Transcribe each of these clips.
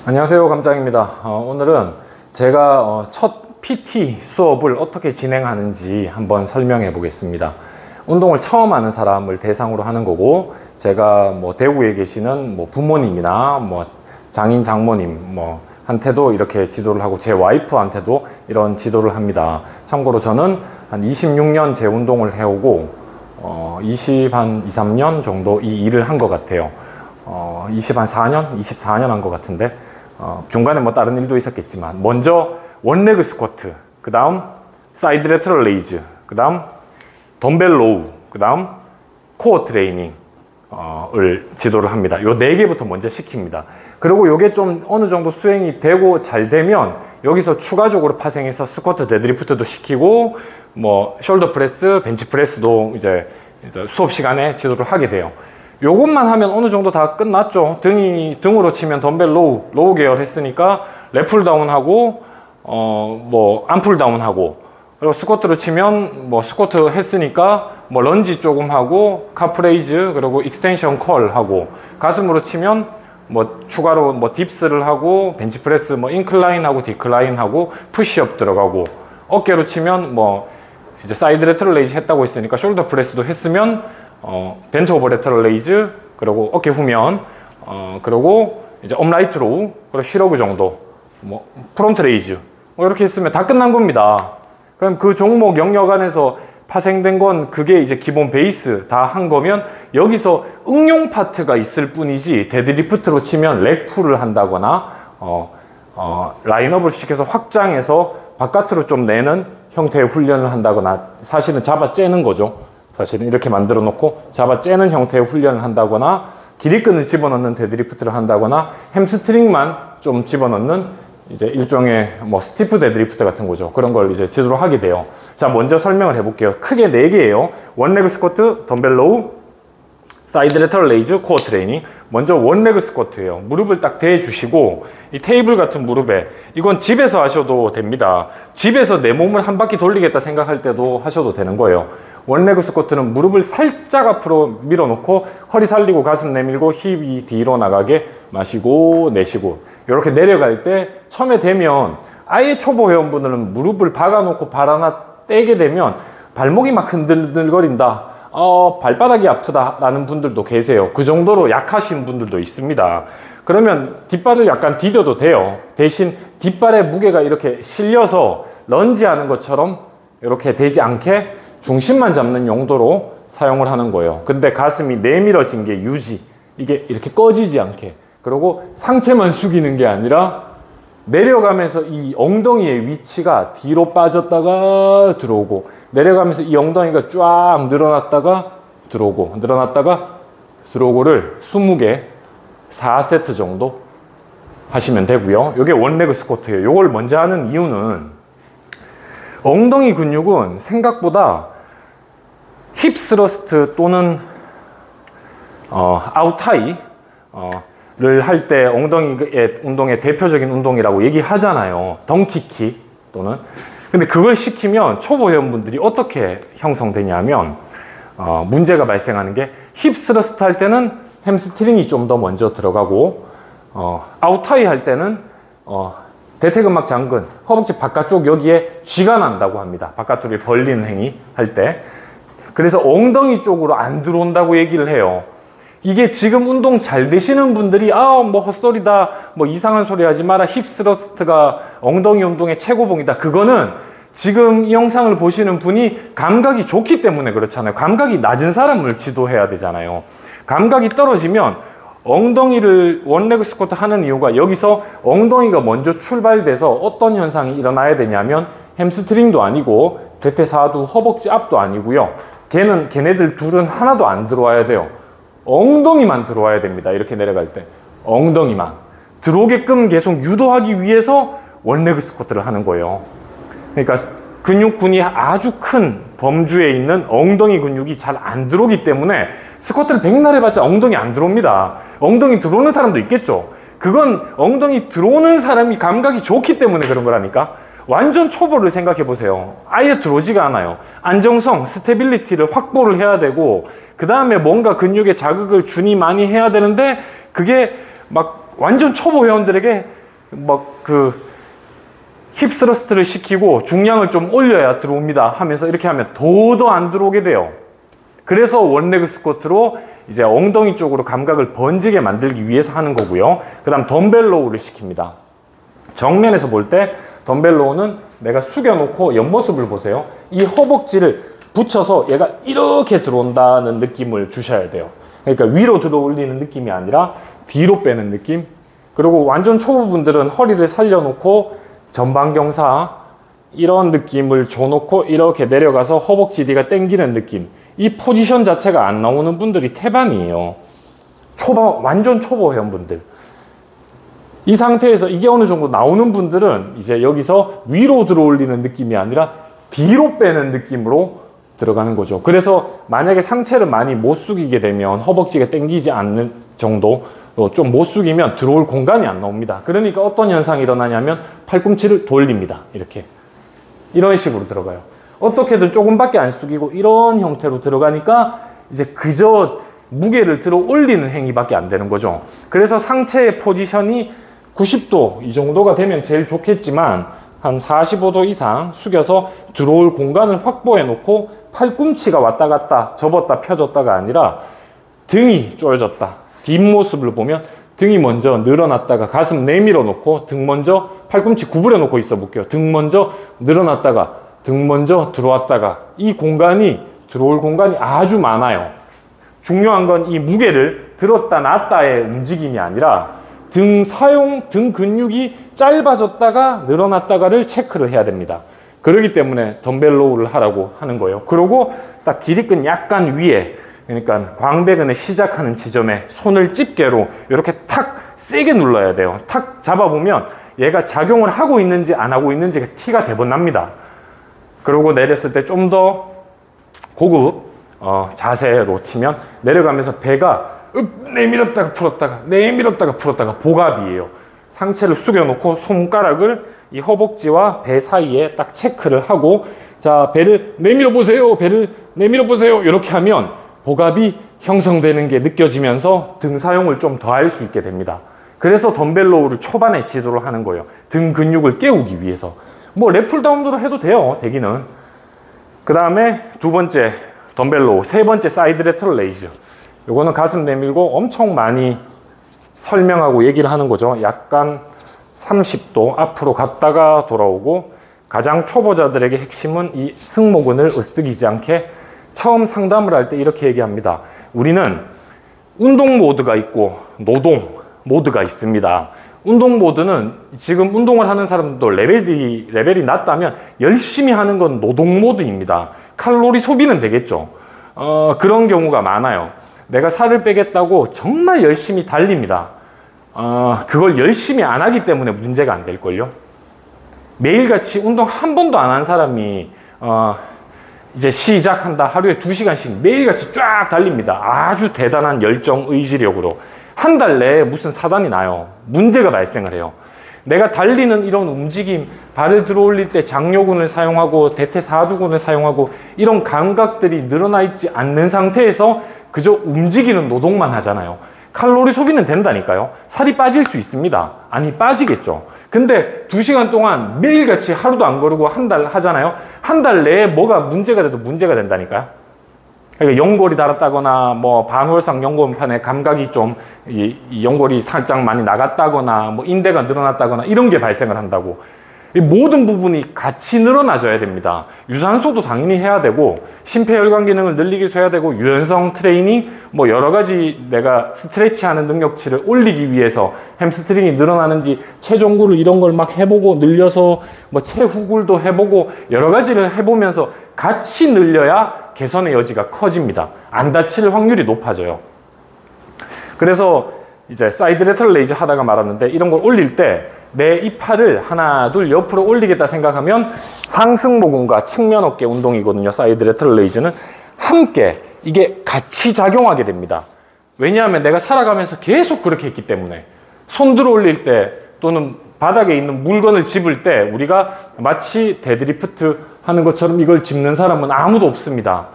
안녕하세요, 감장입니다. 오늘은 제가 첫 PT 수업을 어떻게 진행하는지 한번 설명해 보겠습니다. 운동을 처음 하는 사람을 대상으로 하는 거고, 제가 대구에 계시는 부모님이나 장인 장모님 한테도 이렇게 지도를 하고, 제 와이프한테도 이런 지도를 합니다. 참고로 저는 한 26년 재운동을 해오고 23년 정도 이 일을 한 것 같아요. 24년 한 것 같은데, 중간에 다른 일도 있었겠지만, 먼저 원레그 스쿼트, 그 다음 사이드 레터럴 레이즈, 그 다음 덤벨 로우, 그 다음 코어 트레이닝 을 지도를 합니다. 요 4개부터 먼저 시킵니다. 그리고 요게 좀 어느 정도 수행이 되고 잘 되면 여기서 추가적으로 파생해서 스쿼트 데드리프트도 시키고 숄더 프레스, 벤치 프레스도 이제 수업 시간에 지도를 하게 돼요. 요것만 하면 어느 정도 다 끝났죠. 등으로 치면 덤벨 로우 계열 했으니까 랩풀 다운 하고 암풀 다운 하고, 그리고 스쿼트로 치면 스쿼트 했으니까 런지 조금 하고 카프레이즈, 그리고 익스텐션 컬 하고, 가슴으로 치면 추가로 딥스를 하고 벤치 프레스 인클라인 하고 디클라인 하고 푸시업 들어가고, 어깨로 치면 이제 사이드 레터럴 레이즈 했다고 했으니까 숄더 프레스도 했으면 벤트 오버 레터럴 레이즈, 그리고 어깨 후면, 그리고 이제 업라이트 로우, 그리고 쉬러그 정도, 프론트 레이즈 이렇게 했으면 다 끝난 겁니다. 그럼 그 종목 영역 안에서 파생된 건 그게 이제 기본 베이스 다 한 거면, 여기서 응용 파트가 있을 뿐이지 데드리프트로 치면 렉풀을 한다거나 라인업을 시켜서 확장해서 바깥으로 좀 내는 형태의 훈련을 한다거나, 사실은 잡아째는 거죠. 사실은 이렇게 만들어 놓고 잡아째는 형태의 훈련을 한다거나, 기립근을 집어넣는 데드리프트를 한다거나, 햄스트링만 좀 집어넣는 이제 일종의 스티프 데드리프트 같은 거죠. 그런 걸 이제 지도를 하게 돼요. 자, 먼저 설명을 해볼게요. 크게 4개예요. 원레그 스쿼트, 덤벨 로우, 사이드 레터럴 레이즈, 코어 트레이닝. 먼저 원레그 스쿼트예요. 무릎을 딱 대주시고, 이 테이블 같은 무릎에, 이건 집에서 하셔도 됩니다. 집에서 내 몸을 한 바퀴 돌리겠다 생각할 때도 하셔도 되는 거예요. 원레그 스쿼트는 무릎을 살짝 앞으로 밀어놓고 허리 살리고 가슴 내밀고 힙이 뒤로 나가게 마시고 내쉬고, 이렇게 내려갈 때 처음에 되면 아예 초보 회원분들은 무릎을 박아놓고 발 하나 떼게 되면 발목이 막 흔들흔들거린다, 발바닥이 아프다 라는 분들도 계세요. 그 정도로 약하신 분들도 있습니다. 그러면 뒷발을 약간 디뎌도 돼요. 대신 뒷발에 무게가 이렇게 실려서 런지 하는 것처럼 이렇게 되지 않게 중심만 잡는 용도로 사용을 하는 거예요. 근데 가슴이 내밀어진 게 유지, 이게 이렇게 꺼지지 않게, 그리고 상체만 숙이는 게 아니라 내려가면서 이 엉덩이의 위치가 뒤로 빠졌다가 들어오고, 내려가면서 이 엉덩이가 쫙 늘어났다가 들어오고, 늘어났다가 들어오고를 20개 4세트 정도 하시면 되고요. 이게 원레그 스쿼트예요. 이걸 먼저 하는 이유는, 엉덩이 근육은 생각보다 힙 스러스트 또는 아웃하이 를 할 때 엉덩이의 운동의 대표적인 운동이라고 얘기하잖아요. 덩키킥 또는. 근데 그걸 시키면 초보 회원분들이 어떻게 형성되냐면, 문제가 발생하는 게, 힙 스러스트 할 때는 햄스트링이 좀 더 먼저 들어가고, 아웃하이 할 때는 대퇴근막 장근, 허벅지 바깥쪽 여기에 쥐가 난다고 합니다. 바깥으로 벌리는 행위 할 때. 그래서 엉덩이 쪽으로 안 들어온다고 얘기를 해요. 이게 지금 운동 잘 되시는 분들이 헛소리다, 이상한 소리 하지 마라, 힙 스러스트가 엉덩이 운동의 최고봉이다, 그거는 지금 이 영상을 보시는 분이 감각이 좋기 때문에 그렇잖아요. 감각이 낮은 사람을 지도해야 되잖아요. 감각이 떨어지면 엉덩이를 원레그 스쿼트 하는 이유가, 여기서 엉덩이가 먼저 출발돼서 어떤 현상이 일어나야 되냐면, 햄스트링도 아니고 대퇴사두 허벅지 앞도 아니고요. 걔네들 둘은 하나도 안 들어와야 돼요. 엉덩이만 들어와야 됩니다. 이렇게 내려갈 때 엉덩이만 들어오게끔 계속 유도하기 위해서 원레그 스쿼트를 하는 거예요. 그러니까 근육군이 아주 큰 범주에 있는 엉덩이 근육이 잘 안 들어오기 때문에 스쿼트를 백날 해봤자 엉덩이 안 들어옵니다. 엉덩이 들어오는 사람도 있겠죠. 그건 엉덩이 들어오는 사람이 감각이 좋기 때문에 그런 거라니까. 완전 초보를 생각해 보세요. 아예 들어오지가 않아요. 안정성, 스테빌리티를 확보를 해야 되고, 그 다음에 뭔가 근육에 자극을 주니 많이 해야 되는데, 그게 막 완전 초보 회원들에게 힙스러스트를 시키고 중량을 좀 올려야 들어옵니다 하면서 이렇게 하면 더더 안 들어오게 돼요. 그래서 원레그 스쿼트로 이제 엉덩이 쪽으로 감각을 번지게 만들기 위해서 하는 거고요. 그 다음 덤벨 로우를 시킵니다. 정면에서 볼 때 덤벨 로우는 내가 숙여놓고 옆모습을 보세요. 이 허벅지를 붙여서 얘가 이렇게 들어온다는 느낌을 주셔야 돼요. 그러니까 위로 들어 올리는 느낌이 아니라 뒤로 빼는 느낌. 그리고 완전 초보분들은 허리를 살려놓고 전방경사 이런 느낌을 줘놓고 이렇게 내려가서 허벅지 뒤가 당기는 느낌. 이 포지션 자체가 안 나오는 분들이 태반이에요. 완전 초보 회원분들. 이 상태에서 이게 어느 정도 나오는 분들은 이제 여기서 위로 들어 올리는 느낌이 아니라 뒤로 빼는 느낌으로 들어가는 거죠. 그래서 만약에 상체를 많이 못 숙이게 되면 허벅지가 당기지 않는 정도 좀 못 숙이면 들어올 공간이 안 나옵니다. 그러니까 어떤 현상이 일어나냐면 팔꿈치를 돌립니다. 이렇게 이런 식으로 들어가요. 어떻게든 조금밖에 안 숙이고 이런 형태로 들어가니까 이제 그저 무게를 들어 올리는 행위밖에 안 되는 거죠. 그래서 상체의 포지션이 90도 이 정도가 되면 제일 좋겠지만 한 45도 이상 숙여서 들어올 공간을 확보해 놓고 팔꿈치가 왔다 갔다 접었다 펴졌다가 아니라 등이 쪼여졌다. 뒷모습을 보면 등이 먼저 늘어났다가 가슴 내밀어 놓고 등 먼저 팔꿈치 구부려 놓고 있어 볼게요. 등 먼저 늘어났다가 등 먼저 들어왔다가 이 공간이 들어올 공간이 아주 많아요. 중요한 건 이 무게를 들었다 놨다의 움직임이 아니라 등 근육이 짧아졌다가 늘어났다가를 체크를 해야 됩니다. 그렇기 때문에 덤벨 로우를 하라고 하는 거예요. 그리고 딱 길이끈 약간 위에, 그러니까 광배근에 시작하는 지점에 손을 집게로 이렇게 탁 세게 눌러야 돼요. 탁 잡아보면 얘가 작용을 하고 있는지 안 하고 있는지가 티가 대번 납니다. 그리고 내렸을 때 좀 더 고급 자세로 치면 내려가면서 배가 내밀었다가 풀었다가 내밀었다가 풀었다가 복압이에요. 상체를 숙여놓고 손가락을 이 허벅지와 배 사이에 딱 체크를 하고, 자, 배를 내밀어 보세요, 배를 내밀어 보세요, 이렇게 하면 복압이 형성되는 게 느껴지면서 등 사용을 좀 더 할 수 있게 됩니다. 그래서 덤벨 로우를 초반에 지도를 하는 거예요. 등 근육을 깨우기 위해서. 뭐 랩풀다운으로 해도 돼요, 대기는. 그 다음에 두 번째 덤벨 로우, 세 번째 사이드 레터럴 레이즈. 요거는 가슴 내밀고 엄청 많이 설명하고 얘기를 하는 거죠. 약간 30도 앞으로 갔다가 돌아오고, 가장 초보자들에게 핵심은 이 승모근을 으쓱이지 않게 처음 상담을 할 때 이렇게 얘기합니다. 우리는 운동 모드가 있고 노동 모드가 있습니다. 운동 모드는 지금 운동을 하는 사람들도 레벨이 낮다면 열심히 하는 건 노동 모드입니다. 칼로리 소비는 되겠죠. 그런 경우가 많아요. 내가 살을 빼겠다고 정말 열심히 달립니다. 그걸 열심히 안 하기 때문에 문제가 안 될걸요. 매일같이 운동 한 번도 안 한 사람이 이제 시작한다 하루에 2시간씩 매일같이 쫙 달립니다. 아주 대단한 열정 의지력으로 한 달 내에 무슨 사단이 나요. 문제가 발생을 해요. 내가 달리는 이런 움직임, 발을 들어 올릴 때 장요근을 사용하고 대퇴사두근을 사용하고 이런 감각들이 늘어나 있지 않는 상태에서 그저 움직이는 노동만 하잖아요. 칼로리 소비는 된다니까요. 살이 빠질 수 있습니다. 아니, 빠지겠죠. 근데 2시간 동안 매일같이 하루도 안 거르고 한 달 하잖아요. 한 달 내에 뭐가 문제가 돼도 문제가 된다니까요. 그러니까 연골이 닳았다거나 뭐 반홀상 연골판에 감각이 좀 이 연골이 살짝 많이 나갔다거나 뭐 인대가 늘어났다거나 이런 게 발생을 한다고. 이 모든 부분이 같이 늘어나줘야 됩니다. 유산소도 당연히 해야 되고 심폐혈관 기능을 늘리기 위해서 해야 되고 유연성 트레이닝 뭐 여러 가지 내가 스트레치하는 능력치를 올리기 위해서 햄스트링이 늘어나는지 체종구를 이런 걸 막 해보고 늘려서 뭐 체후굴도 해보고 여러 가지를 해보면서 같이 늘려야 개선의 여지가 커집니다. 안 다칠 확률이 높아져요. 그래서 이제 사이드 레터럴 레이즈 하다가 말았는데 이런 걸 올릴 때 내 이 팔을 하나 둘 옆으로 올리겠다 생각하면 상승모근과 측면 어깨 운동이거든요. 사이드 레터럴 레이즈는 함께 이게 같이 작용하게 됩니다. 왜냐하면 내가 살아가면서 계속 그렇게 했기 때문에. 손 들어 올릴 때 또는 바닥에 있는 물건을 짚을 때 우리가 마치 데드리프트 하는 것처럼 이걸 짚는 사람은 아무도 없습니다.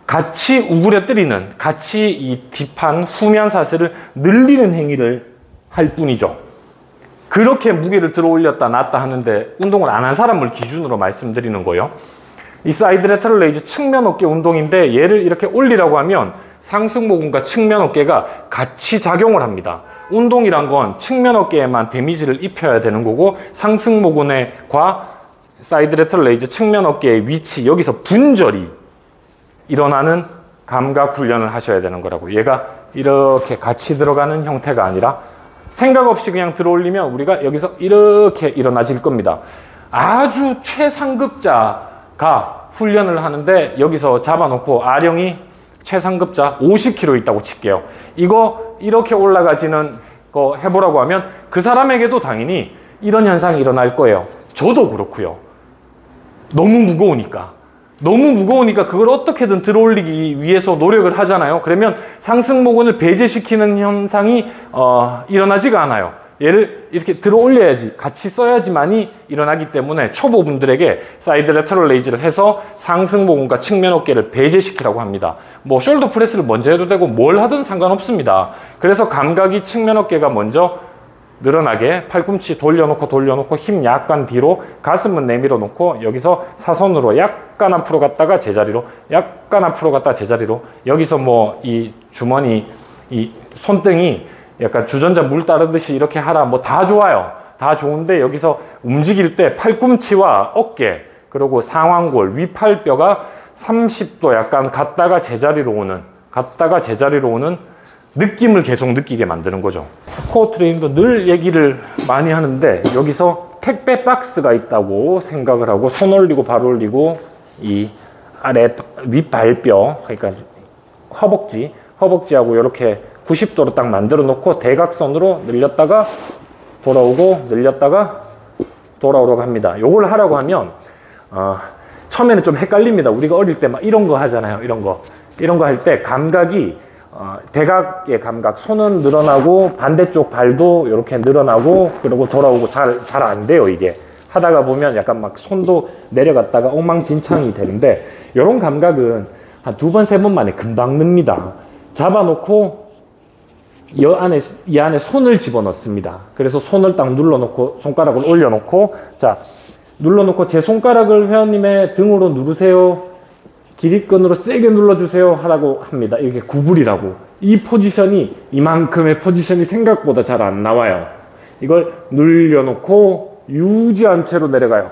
같이 우그려뜨리는, 같이 이 뒷판 후면 사슬을 늘리는 행위를 할 뿐이죠. 그렇게 무게를 들어 올렸다 놨다 하는데 운동을 안 한 사람을 기준으로 말씀드리는 거예요. 이 사이드 레터럴 레이즈 측면 어깨 운동인데 얘를 이렇게 올리라고 하면 상승 모근과 측면 어깨가 같이 작용을 합니다. 운동이란 건 측면 어깨에만 데미지를 입혀야 되는 거고 상승 모근과 사이드 레터럴 레이즈 측면 어깨의 위치 여기서 분절이 일어나는 감각 훈련을 하셔야 되는 거라고. 얘가 이렇게 같이 들어가는 형태가 아니라 생각 없이 그냥 들어 올리면 우리가 여기서 이렇게 일어나질 겁니다. 아주 최상급자가 훈련을 하는데 여기서 잡아놓고 아령이 최상급자 50kg 있다고 칠게요. 이거 이렇게 올라가지는 거 해보라고 하면 그 사람에게도 당연히 이런 현상이 일어날 거예요. 저도 그렇고요. 너무 무거우니까 그걸 어떻게든 들어 올리기 위해서 노력을 하잖아요. 그러면 상승 모근을 배제시키는 현상이 일어나지가 않아요. 얘를 이렇게 들어 올려야지, 같이 써야지만이 일어나기 때문에 초보분들에게 사이드 레터럴 레이즈를 해서 상승 모근과 측면 어깨를 배제시키라고 합니다. 뭐 숄더 프레스를 먼저 해도 되고 뭘 하든 상관없습니다. 그래서 감각이 측면 어깨가 먼저 늘어나게 팔꿈치 돌려놓고 힘 약간 뒤로, 가슴은 내밀어 놓고 여기서 사선으로 약간 앞으로 갔다가 제자리로, 약간 앞으로 갔다가 제자리로. 여기서 뭐 이 주머니, 이 손등이 약간 주전자 물 따르듯이 이렇게 하라, 뭐 다 좋아요. 다 좋은데 여기서 움직일 때 팔꿈치와 어깨 그리고 상완골, 위팔뼈가 30도 약간 갔다가 제자리로 오는 느낌을 계속 느끼게 만드는 거죠. 코어 트레이닝도 늘 얘기를 많이 하는데 여기서 택배 박스가 있다고 생각을 하고 손 올리고 발 올리고 이 아래 윗발뼈, 그러니까 허벅지하고 이렇게 90도로 딱 만들어 놓고 대각선으로 늘렸다가 돌아오고 늘렸다가 돌아오라고 합니다. 요걸 하라고 하면 처음에는 좀 헷갈립니다. 우리가 어릴 때 막 이런 거 하잖아요. 이런 거 할 때 감각이 대각의 감각, 손은 늘어나고 반대쪽 발도 이렇게 늘어나고 그리고 돌아오고 잘 안 돼요. 이게 하다가 보면 약간 막 손도 내려갔다가 엉망진창이 되는데 이런 감각은 한 2번, 3번 만에 금방 늡니다. 잡아놓고 이 안에 손을 집어넣습니다. 그래서 손을 딱 눌러놓고 손가락을 올려놓고, 자, 눌러놓고 제 손가락을 회원님의 등으로 누르세요. 기립근으로 세게 눌러주세요 하라고 합니다. 이렇게 구부리라고. 이 포지션이, 이만큼의 포지션이 생각보다 잘 안 나와요. 이걸 눌려놓고 유지한 채로 내려가요.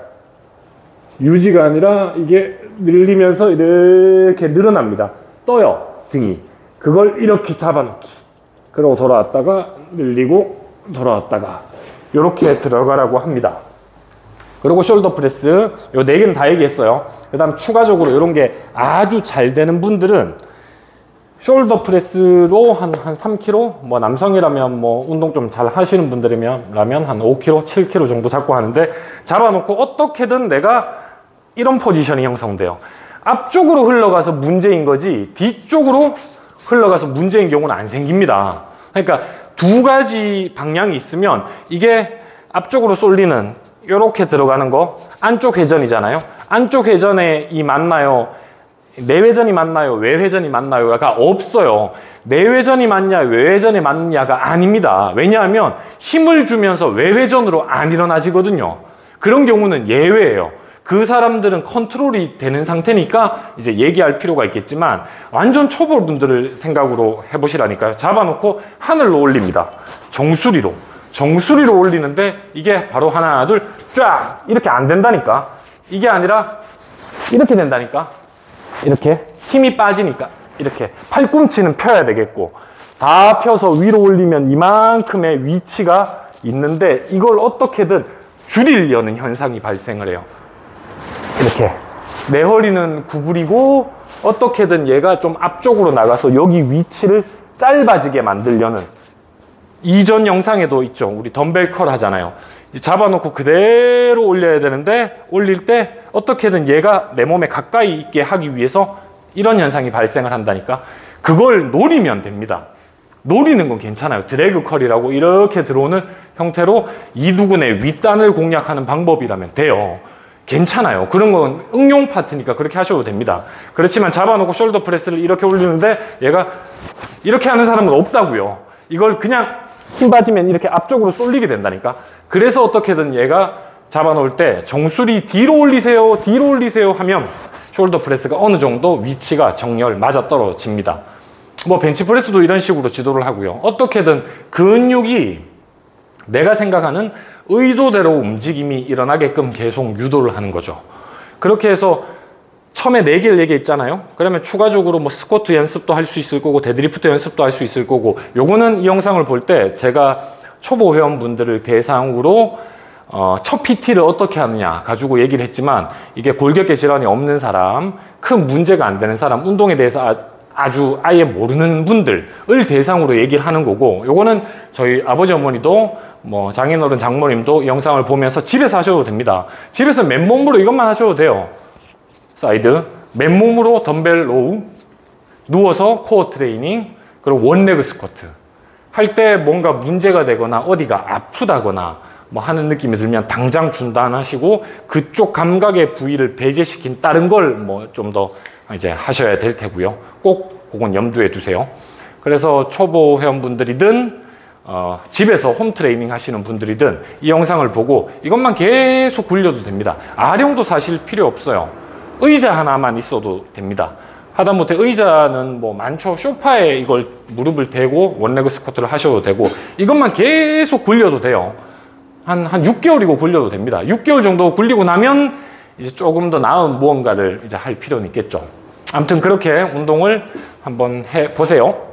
유지가 아니라 이게 늘리면서 이렇게 늘어납니다. 떠요, 등이. 그걸 이렇게 잡아놓기. 그러고 돌아왔다가 늘리고 돌아왔다가 이렇게 들어가라고 합니다. 그리고 숄더 프레스 요 4개는 다 얘기했어요. 그 다음 추가적으로 이런 게 아주 잘 되는 분들은 숄더 프레스로 한 3kg, 뭐 남성이라면 뭐 운동 좀 잘 하시는 분들이면 한 5kg, 7kg 정도 잡고 하는데, 잡아놓고 어떻게든 내가 이런 포지션이 형성돼요. 앞쪽으로 흘러가서 문제인 거지 뒤쪽으로 흘러가서 문제인 경우는 안 생깁니다. 그러니까 2가지 방향이 있으면 이게 앞쪽으로 쏠리는 이렇게 들어가는 거, 안쪽 회전이잖아요. 안쪽 회전에 맞나요? 내회전이 맞나요? 외회전이 맞나요?가 없어요. 내회전이 맞냐, 외회전이 맞냐가 아닙니다. 왜냐하면 힘을 주면서 외회전으로 안 일어나지거든요. 그런 경우는 예외예요. 그 사람들은 컨트롤이 되는 상태니까 이제 얘기할 필요가 있겠지만, 완전 초보분들을 생각으로 해보시라니까요. 잡아놓고 하늘로 올립니다. 정수리로 올리는데 이게 바로 하나, 둘, 쫙 이렇게 안 된다니까. 이게 아니라 이렇게 된다니까. 이렇게 힘이 빠지니까 이렇게 팔꿈치는 펴야 되겠고, 다 펴서 위로 올리면 이만큼의 위치가 있는데 이걸 어떻게든 줄이려는 현상이 발생을 해요. 이렇게 내 허리는 구부리고 어떻게든 얘가 좀 앞쪽으로 나가서 여기 위치를 짧아지게 만들려는, 이전 영상에도 있죠. 우리 덤벨 컬 하잖아요. 잡아놓고 그대로 올려야 되는데 올릴 때 어떻게든 얘가 내 몸에 가까이 있게 하기 위해서 이런 현상이 발생을 한다니까. 그걸 노리면 됩니다. 노리는 건 괜찮아요. 드래그 컬이라고 이렇게 들어오는 형태로 이두근의 윗단을 공략하는 방법이라면 돼요. 괜찮아요. 그런 건 응용 파트니까 그렇게 하셔도 됩니다. 그렇지만 잡아놓고 숄더 프레스를 이렇게 올리는데 얘가 이렇게 하는 사람은 없다고요. 이걸 그냥 힘 빠지면 이렇게 앞쪽으로 쏠리게 된다니까. 그래서 어떻게든 얘가 잡아놓을 때 정수리 뒤로 올리세요 하면 숄더 프레스가 어느 정도 위치가 정렬 맞아 떨어집니다. 뭐 벤치프레스도 이런 식으로 지도를 하고요. 어떻게든 근육이 내가 생각하는 의도대로 움직임이 일어나게끔 계속 유도를 하는 거죠. 그렇게 해서 처음에 4개를 얘기했잖아요. 그러면 추가적으로 뭐 스쿼트 연습도 할 수 있을 거고 데드리프트 연습도 할 수 있을 거고, 요거는 이 영상을 볼 때 제가 초보 회원분들을 대상으로 첫 PT를 어떻게 하느냐 가지고 얘기를 했지만, 이게 골격계 질환이 없는 사람, 큰 문제가 안 되는 사람, 운동에 대해서 아주 아예 모르는 분들을 대상으로 얘기를 하는 거고, 요거는 저희 아버지 어머니도 뭐 장인어른 장모님도 영상을 보면서 집에서 하셔도 됩니다. 집에서 맨몸으로 이것만 하셔도 돼요. 사이드 맨몸으로 덤벨 로우, 누워서 코어 트레이닝, 그리고 원레그 스쿼트 할 때 뭔가 문제가 되거나 어디가 아프다거나 뭐 하는 느낌이 들면 당장 중단하시고 그쪽 감각의 부위를 배제시킨 다른 걸 뭐 좀 더 이제 하셔야 될 테고요. 꼭 그건 염두에 두세요. 그래서 초보 회원분들이든 집에서 홈 트레이닝 하시는 분들이든 이 영상을 보고 이것만 계속 굴려도 됩니다. 아령도 사실 필요 없어요. 의자 하나만 있어도 됩니다. 하다못해 의자는 뭐 많죠. 소파에 이걸 무릎을 대고 원레그 스쿼트를 하셔도 되고, 이것만 계속 굴려도 돼요. 한 6개월이고 굴려도 됩니다. 6개월 정도 굴리고 나면 이제 조금 더 나은 무언가를 이제 할 필요는 있겠죠. 아무튼 그렇게 운동을 한번 해 보세요.